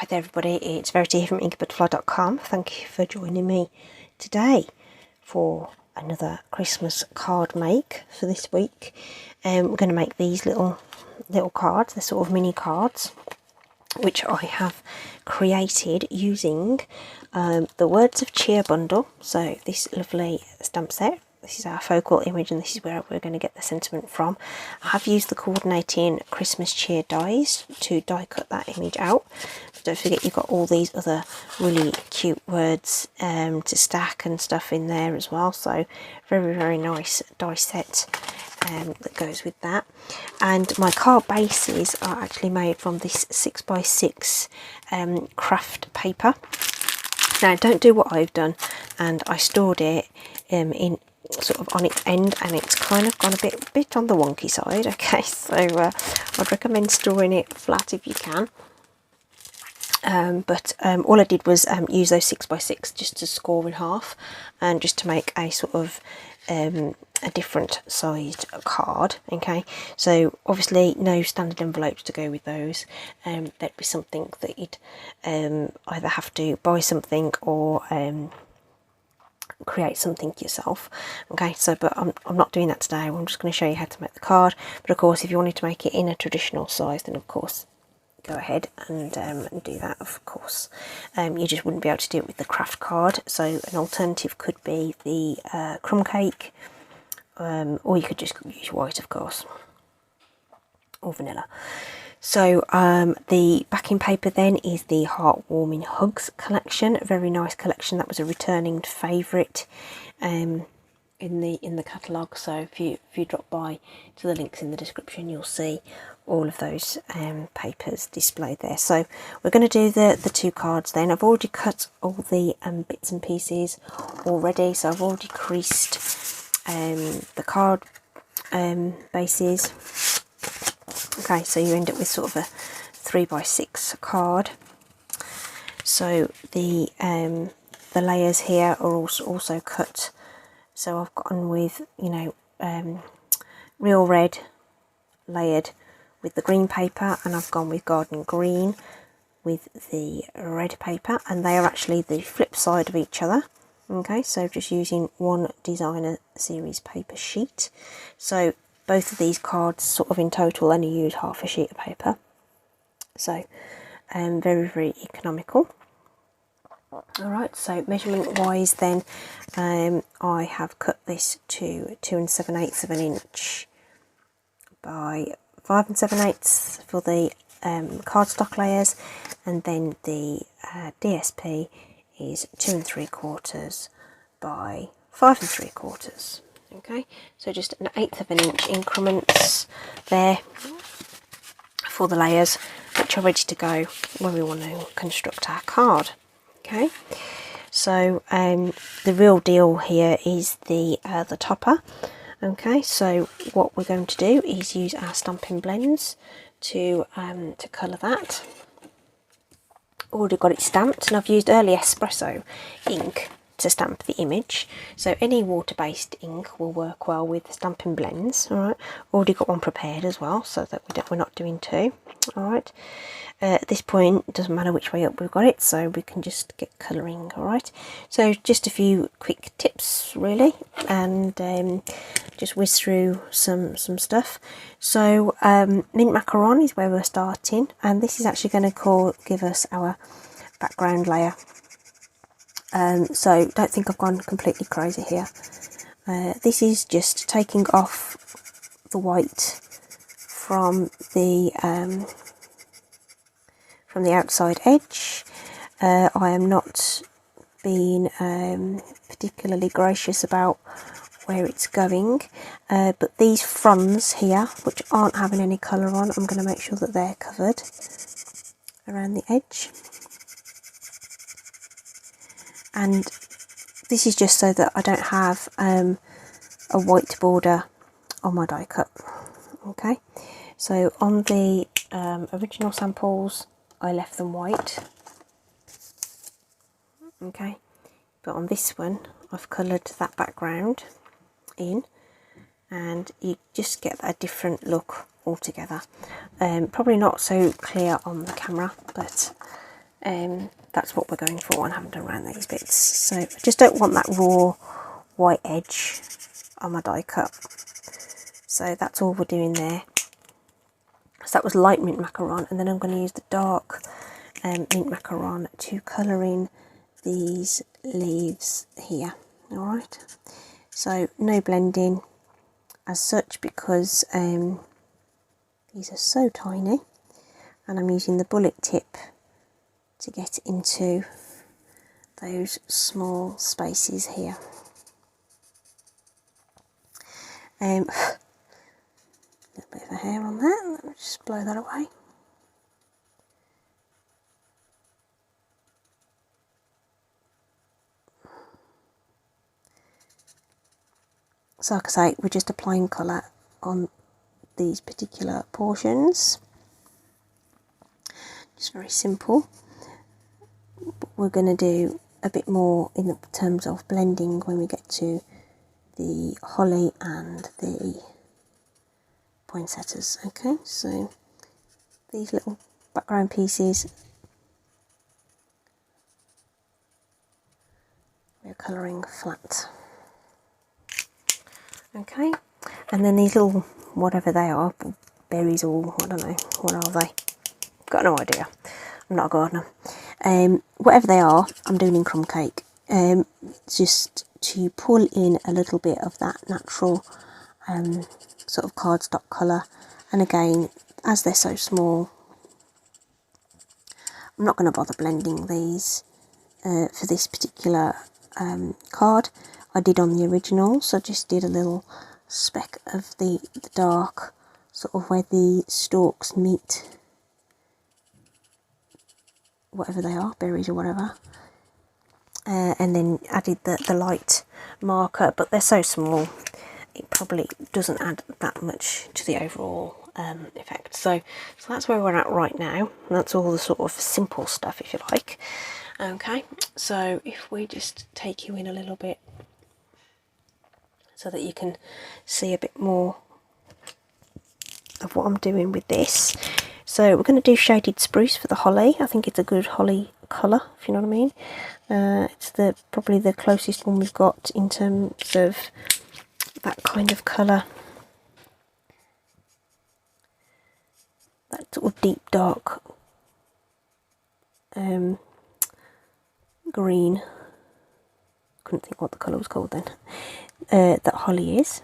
Hi there everybody, it's Verity here from inkybutterfly.com. Thank you for joining me today for another Christmas card make for this week. We're going to make these little cards, they're sort of mini cards, which I have created using the Words of Cheer bundle. So this lovely stamp set. This is our focal image and this is where we're going to get the sentiment from. I have used the coordinating Christmas cheer dies to die cut that image out. But don't forget you've got all these other really cute words to stack and stuff in there as well. So very nice die set that goes with that. And my card bases are actually made from this 6x6 craft paper. Now don't do what I've done, and I stored it in sort of on its end, and it's kind of gone a bit on the wonky side. Okay, so I'd recommend storing it flat if you can. But all I did was use those 6x6 just to score in half, and just to make a sort of a different sized card. Okay, so obviously no standard envelopes to go with those. There'd be something that you'd either have to buy something or create something yourself. Okay, so but I'm not doing that today. I'm just going to show you how to make the card. But of course, if you wanted to make it in a traditional size, then of course go ahead and do that. Of course, you just wouldn't be able to do it with the craft card. So an alternative could be the crumb cake, or you could just use white, of course, or vanilla. So the backing paper then is the Heartwarming Hugs collection, a very nice collection. That was a returning favourite in the catalogue. So if you drop by to the links in the description, you'll see all of those papers displayed there. So we're going to do the two cards then. I've already cut all the bits and pieces already, so I've already creased the card bases. Okay, so you end up with sort of a 3x6 card. So the layers here are also cut. So I've gone with, you know, real red layered with the green paper, and I've gone with garden green with the red paper, and they are actually the flip side of each other. Okay, so just using one designer series paper sheet. So both of these cards sort of in total only use half a sheet of paper, so very economical. Alright, so measurement wise then, I have cut this to 2 7/8 of an inch by 5 7/8 for the cardstock layers, and then the DSP is 2 3/4 by 5 3/4. Okay, so just 1/8 of an inch increments there for the layers, which are ready to go when we want to construct our card. Okay, so the real deal here is the topper. Okay, so what we're going to do is use our stamping blends to colour that. Already got it stamped, and I've used early espresso ink to stamp the image, so any water-based ink will work well with the stamping blends. All right, already got one prepared as well, so that we're not doing two. All right, at this point it doesn't matter which way up we've got it, so we can just get colouring. All right, so just a few quick tips really, and just whiz through some stuff. So mint macaron is where we're starting, and this is actually going to give us our background layer. So don't think I've gone completely crazy here. This is just taking off the white from the outside edge. I am not being particularly gracious about where it's going, but these fronds here, which aren't having any colour on, I'm going to make sure that they're covered around the edge. And this is just so that I don't have a white border on my die cut. Okay, so on the original samples I left them white. Okay, but on this one I've coloured that background in, and you just get a different look altogether. Probably not so clear on the camera, but That's what we're going for, and I haven't done around these bits. So I just don't want that raw white edge on my die cut. So that's all we're doing there. So that was light mint macaron, and then I'm going to use the dark mint macaron to colour in these leaves here. Alright, so no blending as such because these are so tiny, and I'm using the bullet tip to get into those small spaces here. A little bit of a hair on that, let me just blow that away. So like I say, we're just applying colour on these particular portions. Just very simple. But we're going to do a bit more in terms of blending when we get to the holly and the poinsettias. Okay, so these little background pieces we're colouring flat. Okay, and then these little, whatever they are, berries or I don't know, what are they? Got no idea. I'm not a gardener. Whatever they are, I'm doing in crumb cake. Just to pull in a little bit of that natural sort of cardstock colour. And again, as they're so small, I'm not going to bother blending these for this particular card. I did on the original, so I just did a little speck of the dark, sort of where the stalks meet whatever they are, berries or whatever, and then added the light marker, but they're so small it probably doesn't add that much to the overall effect. So that's where we're at right now, and that's all the sort of simple stuff, if you like. Okay, so if we just take you in a little bit so that you can see a bit more of what I'm doing with this. So we're going to do shaded spruce for the holly. I think it's a good holly colour, if you know what I mean. It's probably the closest one we've got in terms of that kind of colour. That sort of deep dark green. Couldn't think what the colour was called then. That holly is.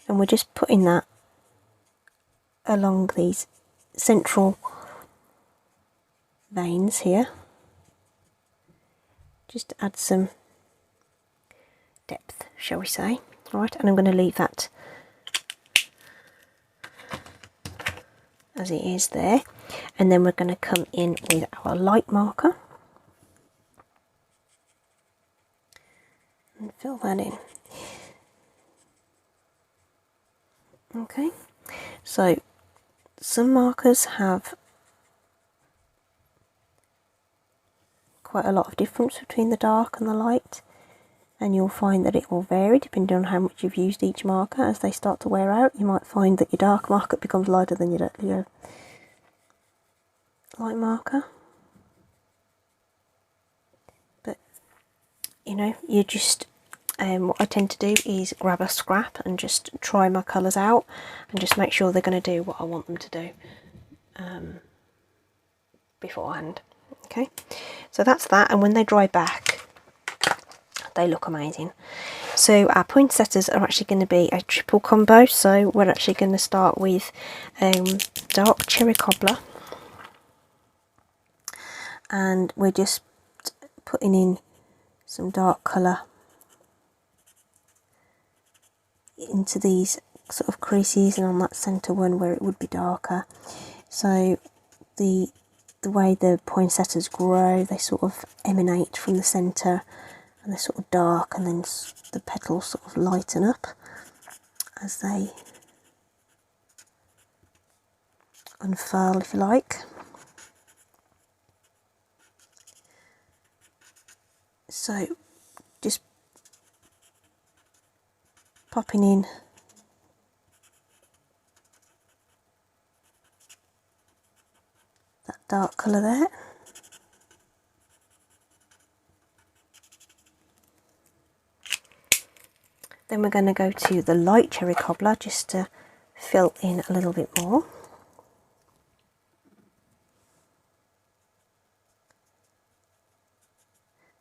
And we're just putting that along these central veins here, just to add some depth, shall we say. Right, and I'm going to leave that as it is there, and then we're going to come in with our light marker and fill that in. Okay, so some markers have quite a lot of difference between the dark and the light, and you'll find that it will vary depending on how much you've used each marker. As they start to wear out, you might find that your dark marker becomes lighter than your light marker. But you know, you just what I tend to do is grab a scrap and just try my colours out and just make sure they're going to do what I want them to do beforehand. Okay, so that's that, and when they dry back they look amazing. So our poinsettias are actually going to be a triple combo, so we're actually going to start with dark cherry cobbler, and we're just putting in some dark colour into these sort of creases and on that centre one where it would be darker. So the way the poinsettias grow, they sort of emanate from the centre and they're sort of dark, and then the petals sort of lighten up as they unfurl, if you like. So just popping in that dark colour there. Then we're going to go to the light cherry cobbler just to fill in a little bit more.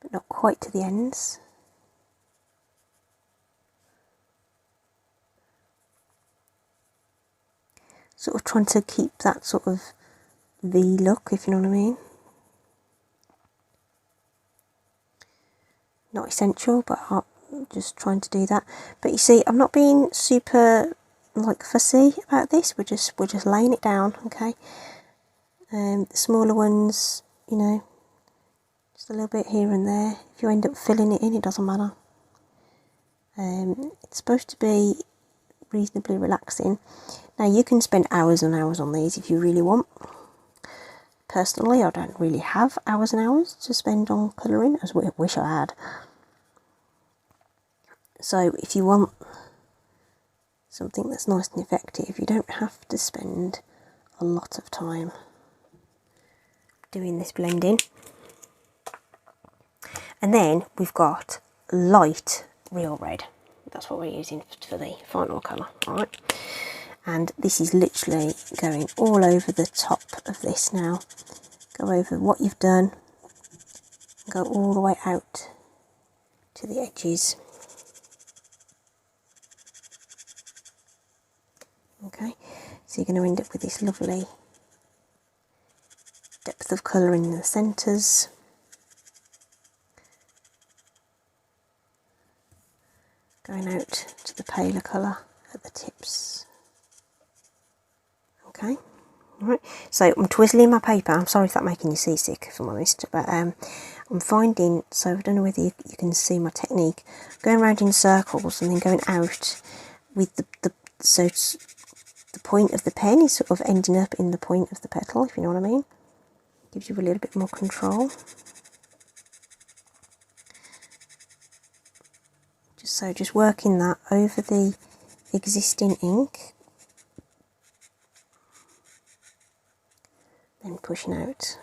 But not quite to the ends. Sort of trying to keep that sort of V look, if you know what I mean. Not essential, but I'm just trying to do that. But you see, I'm not being super like fussy about this. We're just laying it down, okay. The smaller ones, you know, just a little bit here and there. If you end up filling it in, it doesn't matter. It's supposed to be reasonably relaxing. Now you can spend hours and hours on these if you really want. Personally, I don't really have hours and hours to spend on colouring, as I wish I had. So if you want something that's nice and effective, you don't have to spend a lot of time doing this blending. And then we've got light real red. That's what we're using for the final colour, alright? And this is literally going all over the top of this now. Go over what you've done, go all the way out to the edges. Okay, so you're going to end up with this lovely depth of colour in the centres. Going out to the paler colour at the tips. Okay, alright, so I'm twizzling my paper. I'm sorry if that's making you seasick, if I'm honest, but I'm finding, so I don't know whether you can see my technique, going around in circles and then going out with so the point of the pen is sort of ending up in the point of the petal, if you know what I mean. Gives you a little bit more control. Just working that over the existing ink. Then pushing out.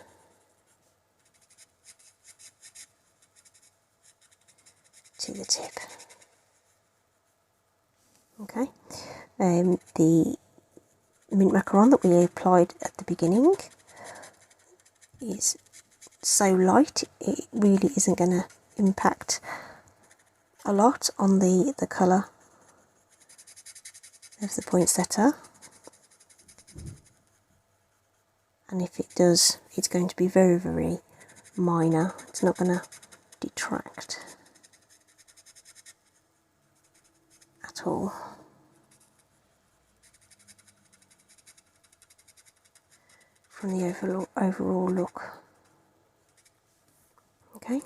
To the tip. Okay. The mint macaron that we applied at the beginning is so light, it really isn't going to impact a lot on the colour of the poinsettia. And if it does, it's going to be very, very minor. It's not going to detract at all. From the overall look. Okay.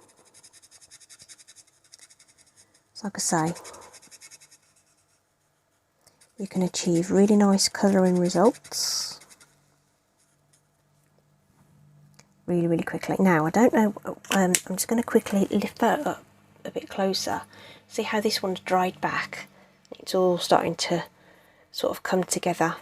So like I say, you can achieve really nice colouring results really, really quickly. Now, I don't know, I'm just going to quickly lift that up a bit closer. See how this one's dried back? It's all starting to sort of come together,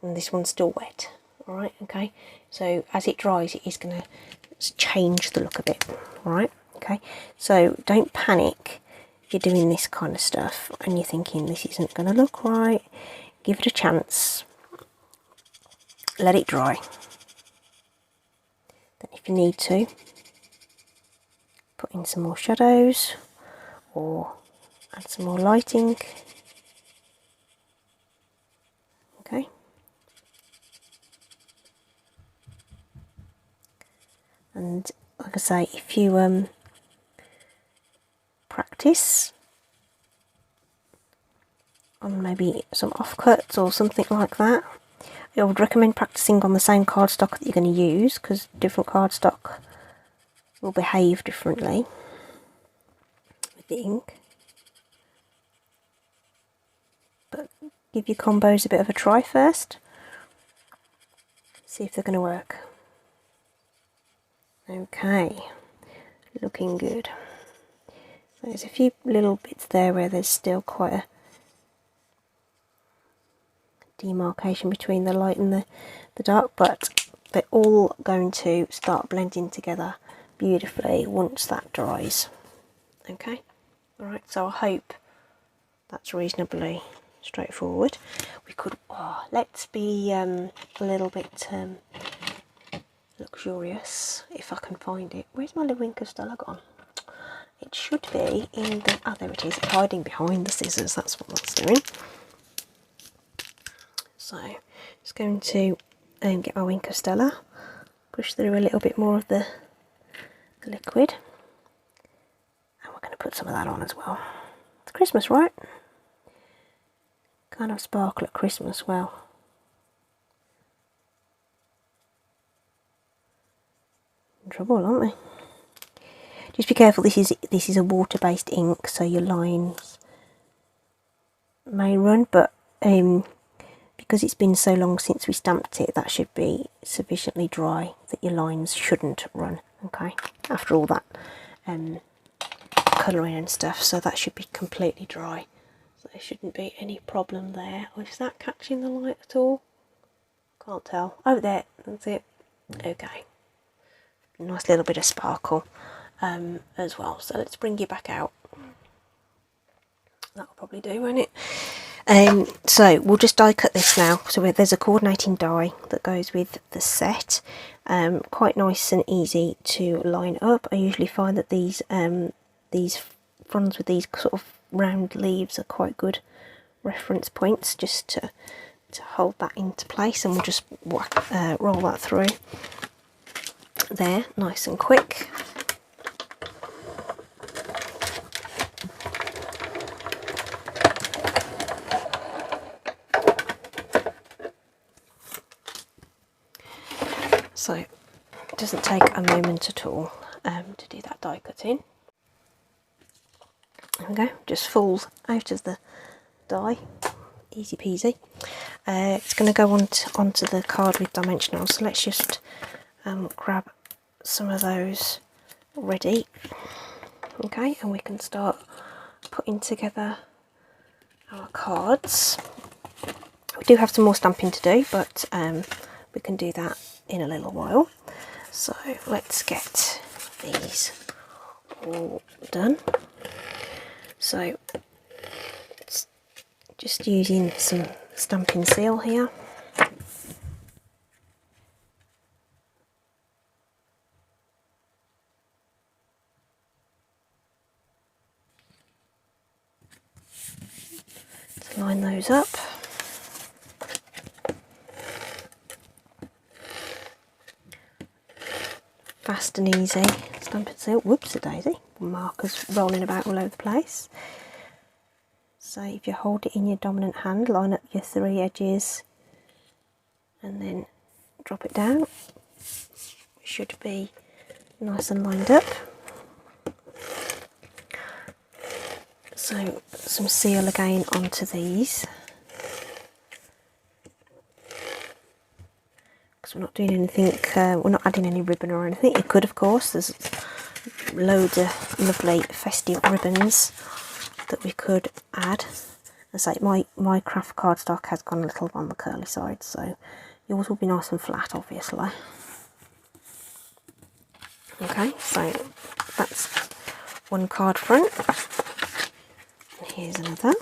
and this one's still wet. Alright, okay, so as it dries, it is going to change the look a bit. Alright, okay, so don't panic if you're doing this kind of stuff and you're thinking this isn't going to look right. Give it a chance, let it dry. Then if you need to, put in some more shadows or add some more lighting. Okay. And like I say, if you practice on maybe some offcuts or something like that, I would recommend practicing on the same cardstock that you're going to use, because different cardstock will behave differently with the ink. But give your combos a bit of a try first, see if they're going to work. Okay, looking good. There's a few little bits there where there's still quite a demarcation between the light and the dark, but they're all going to start blending together beautifully once that dries. Okay, alright, so I hope That's reasonably straightforward. We could, let's be a little bit luxurious, if I can find it. Where's my little ink Stella gone? It should be in the, there it is, hiding behind the scissors. That's what that's doing. So just going to get my Wink of Stella, push through a little bit more of the liquid, and we're going to put some of that on as well. It's Christmas, right? Kind of sparkle at Christmas. Well, in trouble, aren't we? Just be careful. This is a water-based ink, so your lines may run, but because it's been so long since we stamped it, that should be sufficiently dry that your lines shouldn't run. Okay, after all that colouring and stuff, so that should be completely dry. So there shouldn't be any problem there. Oh, is that catching the light at all? Can't tell. Oh, there. That's it. Okay. Nice little bit of sparkle as well. So let's bring you back out. That'll probably do, won't it? So we'll just die cut this now. So there's a coordinating die that goes with the set. Quite nice and easy to line up. I usually find that these fronds with these sort of round leaves are quite good reference points, just to hold that into place, and we'll just roll that through there, nice and quick. So it doesn't take a moment at all to do that die cutting. There we go, just falls out of the die, easy peasy. It's going to go onto the card with dimensionals, so let's just grab some of those ready. Okay, and we can start putting together our cards. We do have some more stamping to do, but we can do that in a little while. So let's get these all done. So it's just using some stamping seal here. To line those up. Fast and easy stamping seal. Whoops a daisy. Markers rolling about all over the place. So if you hold it in your dominant hand, line up your 3 edges and then drop it down. It should be nice and lined up. So some seal again onto these. Because we're not doing anything, we're not adding any ribbon or anything. You could, of course, there's loads of lovely festive ribbons that we could add. As I say, my craft cardstock has gone a little on the curly side, so yours will be nice and flat, obviously. Okay, so that's one card front. And here's another.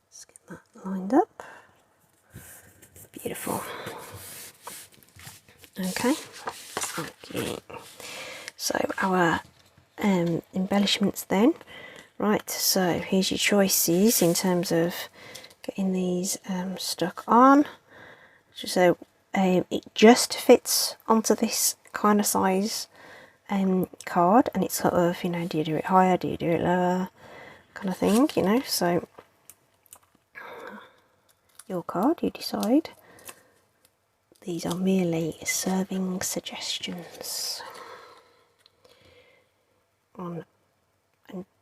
Let's get that lined up. Beautiful. Okay. So our embellishments then. Right, so here's your choices in terms of getting these stuck on. So it just fits onto this kind of size card, and it's sort of, you know, do you do it higher, do you do it lower, kind of thing, you know. So your card, you decide. These are merely serving suggestions and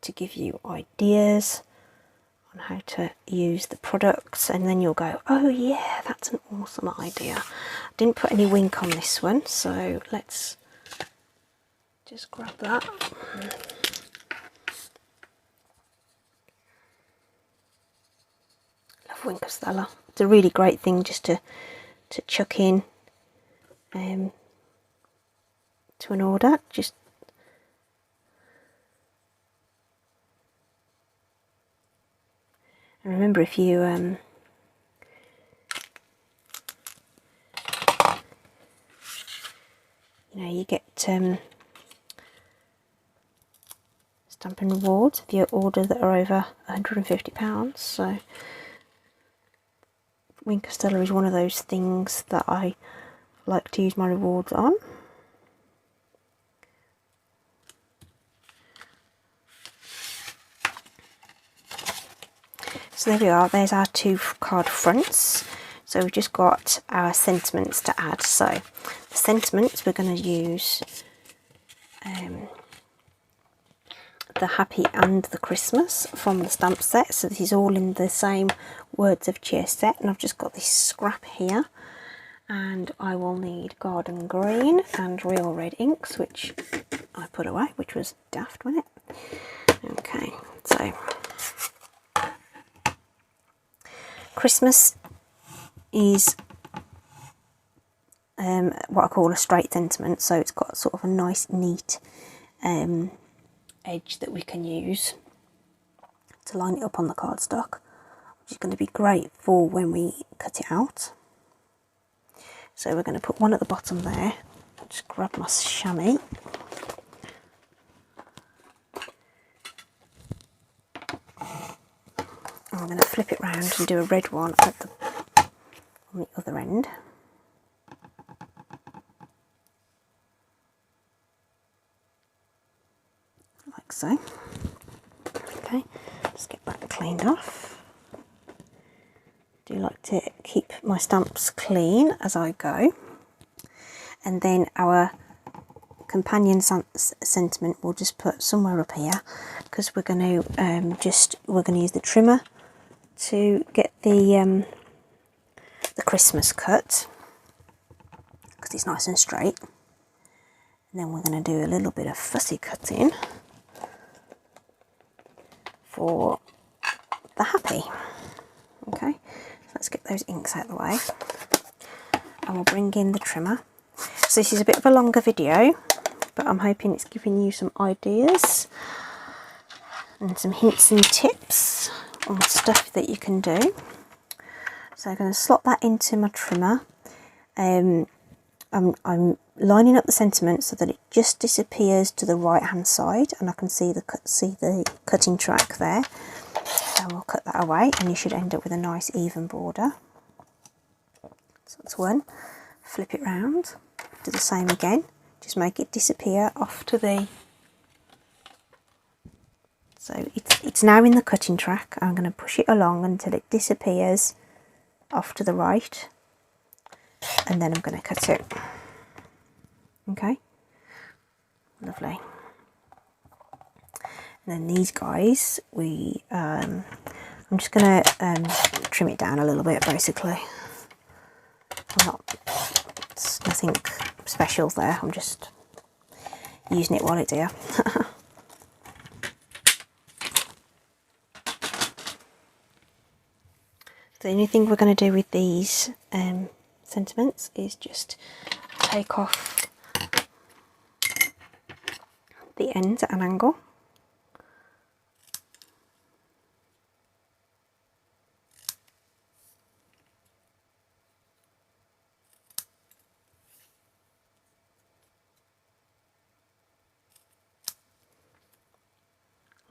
to give you ideas on how to use the products, and then you'll go, oh yeah, that's an awesome idea. I didn't put any wink on this one, so let's just grab that. Love Wink of Stella. It's a really great thing just to chuck in to an order. Just and remember, if you you know, you get Stampin' rewards if you order that are over £150. So Wink Stella is one of those things that I like to use my rewards on. So there we are, there's our 2 card fronts. So we've just got our sentiments to add. So the sentiments, we're going to use the Happy and the Christmas from the stamp set. So this is all in the same Words of Cheer set, and I've just got this scrap here, and I will need Garden Green and Real Red inks, which I put away, which was daft, wasn't it? Okay, so Christmas is what I call a straight sentiment, so it's got sort of a nice neat edge that we can use to line it up on the cardstock, which is going to be great for when we cut it out. So we're going to put one at the bottom there. I'll just grab my chamois. I'm going to flip it round and do a red one at on the other end. Like so. Okay, just get that cleaned off. I do like to keep my stamps clean as I go. And then our companion sentiment we'll just put somewhere up here, because we're going to use the trimmer to get the Christmas cut, because it's nice and straight. And then we're going to do a little bit of fussy cutting for the Happy. Okay, so let's get those inks out of the way, and we'll bring in the trimmer. So this is a bit of a longer video, but I'm hoping it's giving you some ideas and some hints and tips on stuff that you can do. So I'm going to slot that into my trimmer. I'm lining up the sentiment so that it just disappears to the right hand side, and I can see the cutting track there. And we'll cut that away, and you should end up with a nice even border. So that's one. Flip it round, do the same again, just make it disappear off to the, so it's now in the cutting track. I'm going to push it along until it disappears off to the right, and then I'm going to cut it. Okay, lovely. And then these guys, I'm just going to trim it down a little bit, basically. It's nothing special there, I'm just using it while it's here. The only thing we're going to do with these sentiments is just take off the ends at an angle.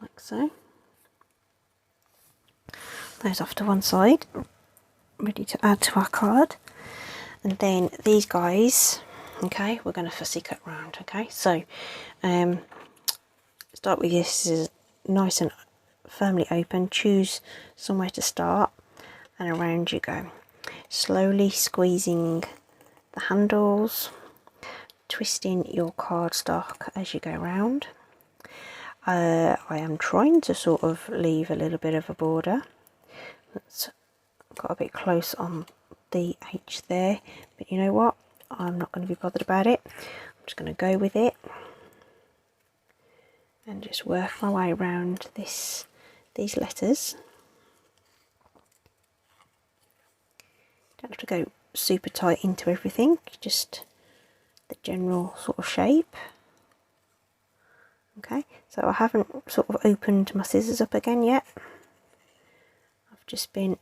Like so. Those off to one side, ready to add to our card. And then these guys, okay, we're going to fussy cut round. Okay, so start with this is nice and firmly open, choose somewhere to start, and around you go, slowly squeezing the handles, twisting your cardstock as you go round. I am trying to sort of leave a little bit of a border. That's got a bit close on the H there, but you know what, I'm not going to be bothered about it. I'm just going to go with it and just work my way around these letters. Don't have to go super tight into everything, just the general sort of shape. Okay, so I haven't sort of opened my scissors up again yet. I've just been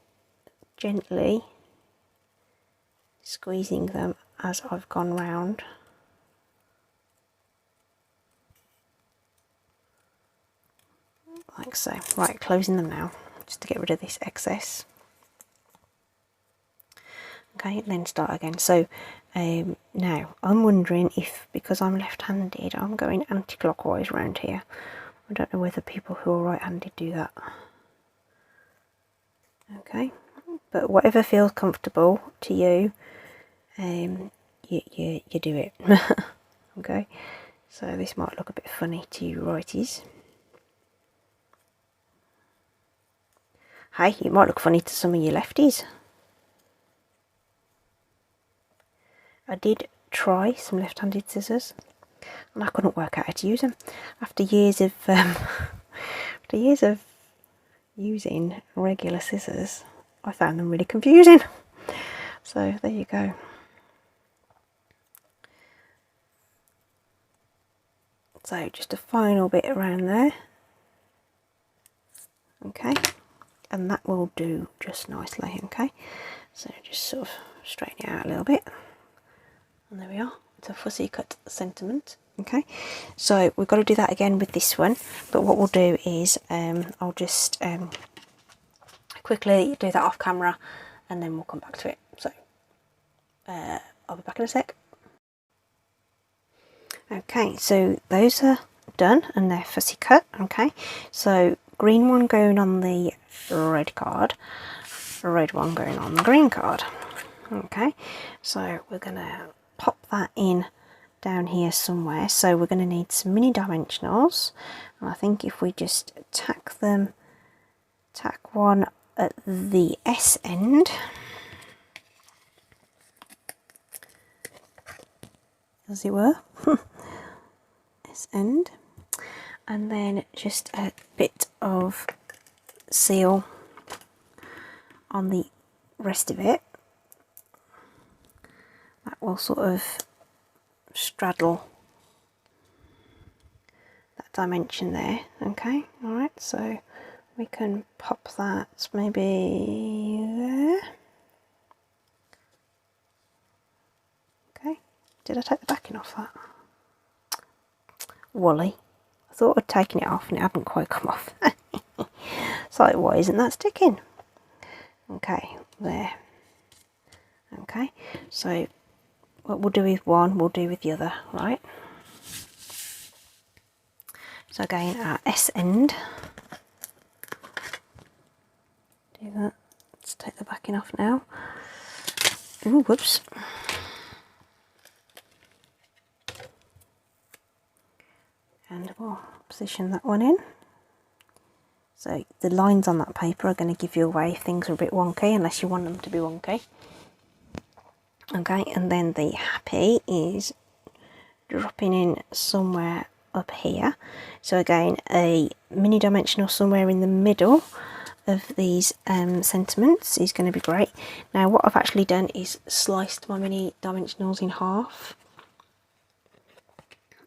gently squeezing them as I've gone round. Like so. Right, closing them now, just to get rid of this excess. Okay, then start again. So now I'm wondering if, because I'm left-handed, I'm going anti-clockwise around here. I don't know whether people who are right-handed do that. Okay, but whatever feels comfortable to you, you do it. Okay, so this might look a bit funny to you righties. Hey, it might look funny to some of you lefties. I did try some left-handed scissors and I couldn't work out how to use them. After years of using regular scissors, I found them really confusing. So there you go. So just a final bit around there. Okay, and that will do just nicely. Okay, so just sort of straighten it out a little bit. And there we are, it's a fussy cut sentiment. Okay, so we've got to do that again with this one, but what we'll do is I'll just quickly do that off camera and then we'll come back to it. So I'll be back in a sec. Okay, so those are done and they're fussy cut. Okay, so green one going on the red card, red one going on the green card. Okay, so we're gonna pop that in down here somewhere. So we're going to need some mini dimensionals, and I think if we just tack one at the S end, as it were, S end, and then just a bit of seal on the rest of it. That will sort of straddle that dimension there. Okay, alright, so we can pop that maybe there. Okay, did I take the backing off that? Woolly. I thought I'd taken it off and it hadn't quite come off. It's like, why isn't that sticking? Okay, there. Okay, so what we'll do with one, we'll do with the other, right? So again, our S end. Do that. Let's take the backing off now. Ooh, whoops. And we'll position that one in. So the lines on that paper are going to give you away if things are a bit wonky, unless you want them to be wonky. Okay, and then the happy is dropping in somewhere up here. So again, a mini dimensional somewhere in the middle of these sentiments is going to be great. Now what I've actually done is sliced my mini dimensionals in half.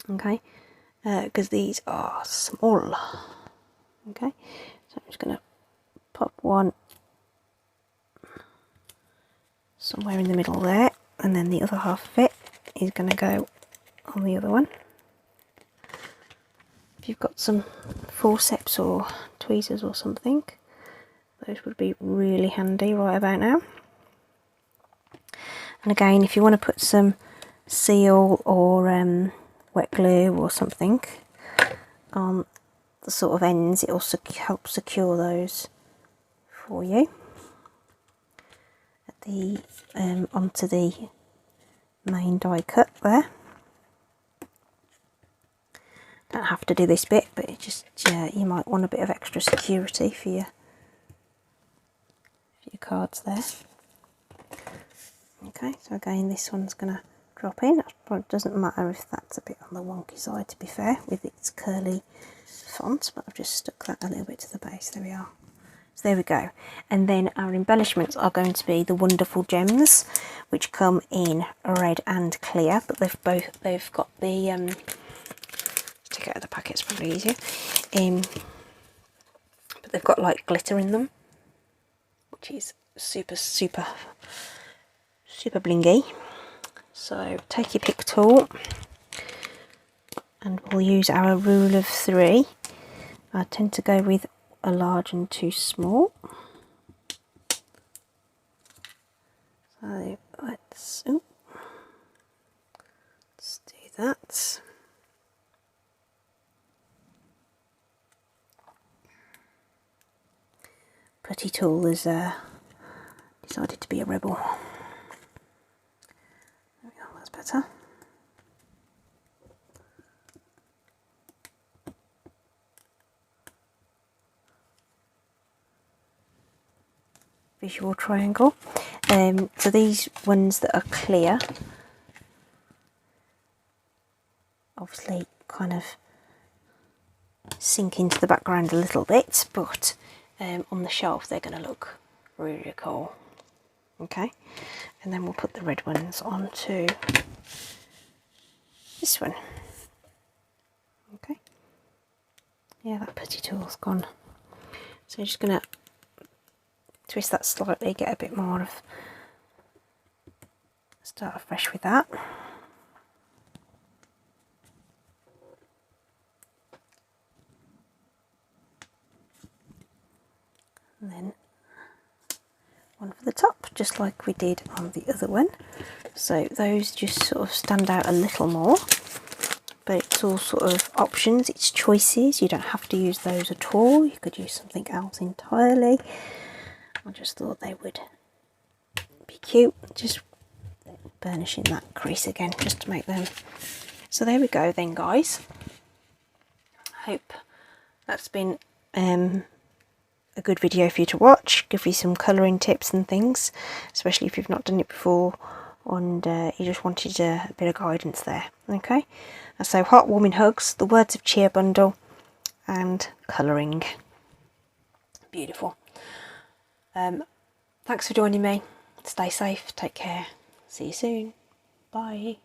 Okay, because these are small. Okay, so I'm just going to pop one somewhere in the middle there, and then the other half of it is going to go on the other one. If you've got some forceps or tweezers or something, those would be really handy right about now. And again, if you want to put some seal or wet glue or something on the sort of ends, it also helps secure those for you at the onto the main die cut there. Don't have to do this bit, but it just, yeah, you might want a bit of extra security for your cards there. Okay, so again, this one's going to drop in. It doesn't matter if that's a bit on the wonky side, to be fair, with its curly font, but I've just stuck that a little bit to the base. There we are. So there we go. And then our embellishments are going to be the wonderful gems, which come in red and clear, but they've got the take it out of the packet, it's probably easier. But they've got like glitter in them, which is super blingy. So take your pick tool, and we'll use our rule of 3. I tend to go with a large and 2 small. So let's do that. Putty tool has decided to be a rebel. There we go, that's better. Visual triangle. So these ones that are clear, obviously kind of sink into the background a little bit, but on the shelf they're going to look really cool. Okay, and then we'll put the red ones onto this one. Okay, yeah, that putty tool's gone. So I'm just going to twist that slightly, get a bit more of, start afresh with that. And then one for the top, just like we did on the other one. So those just sort of stand out a little more, but it's all sort of options, it's choices. You don't have to use those at all, you could use something else entirely. I just thought they would be cute, just burnishing that crease again just to make them. So there we go then, guys. Hope that's been a good video for you to watch, give you some colouring tips and things, especially if you've not done it before and you just wanted a bit of guidance there. Okay, so heartwarming hugs, the words of cheer bundle, and colouring. Beautiful. Thanks for joining me. Stay safe, take care, see you soon, bye.